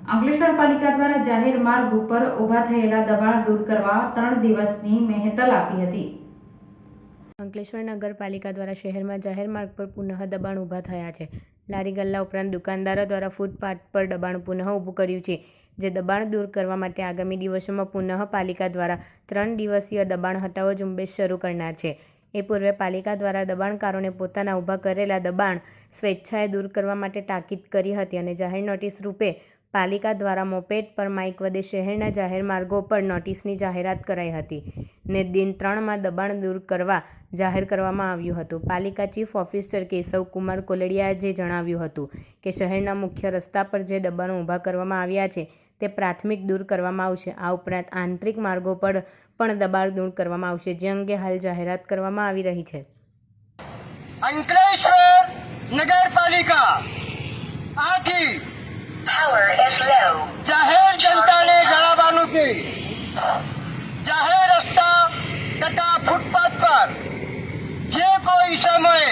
અંકલેશ્વર પાલિકા દ્વારા જાહેર માર્ગ ઉપર ઊભા થયેલા દબાણ દૂર કરવા 3 દિવસની મહેતલ આપી હતી। અંકલેશ્વર નગરપાલિકા દ્વારા શહેરમાં જાહેર માર્ગ પર પુનઃ દબાણ ઊભા થયા છે। લારી ગલ્લા ઉપરાંત દુકાનદારો દ્વારા ફૂટપાથ પર દબાણ પુનઃ ઊભું કર્યું છે, જે દબાણ દૂર કરવા માટે આગામી દિવસોમાં પુનઃ પાલિકા દ્વારા 3 દિવસીય દબાણ હટાવો ઝુંબેશ શરૂ કરનાર છે। એ પૂર્વે પાલિકા દ્વારા દબાણકારોને પોતાના ઊભા કરેલા દબાણ સ્વેચ્છાએ દૂર કરવા માટે તાકીદ કરી હતી અને જાહેર નોટિસ રૂપે પાલિકા દ્વારા મોપેડ પર માઇક વડે શહેરના જાહેર માર્ગો પર નોટિસની જાહેરાત કરાઈ હતી ને દિન 3માં દબાણ દૂર કરવા જાહેર કરવામાં આવ્યું હતું। પાલિકા ચીફ ઓફિસર કેશવ કુમાર કોલડિયાએ જણાવ્યું હતું કે શહેરના મુખ્ય રસ્તા પર જે દબાણો ઊભા કરવામાં આવ્યા છે તે પ્રાથમિક દૂર કરવામાં આવશે। આ ઉપરાંત આંતરિક માર્ગો પર પણ દબાણ દૂર કરવામાં આવશે, જે અંગે હાલ જાહેરાત કરવામાં આવી રહી છે। અંકલેશ્વર નગરપાલિકા આથી જાહેર જનતાને જણાવવાનું છે, જાહેર રસ્તા તથા ફૂટપાથ પર જે કોઈ સમયે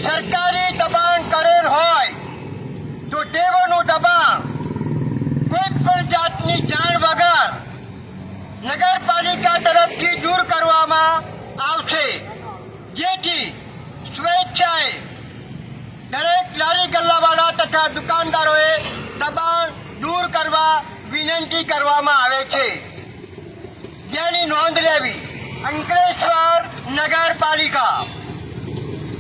સરકારી દબાણ કરેલ હોય તો તેઓનું દબાણ કોઈ પણ જાતની જાણ વગર નગરપાલિકા તરફથી દૂર કરવામાં આવશે, જેથી સ્વેચ્છાએ દરેક લારી ગલ્લાવાળા તથા દુકાનદારોએ દબાણ દૂર કરવા વિનંતી કરવામાં આવે છે, જેની નોંધ લેવી। અંકલેશ્વર નગરપાલિકા।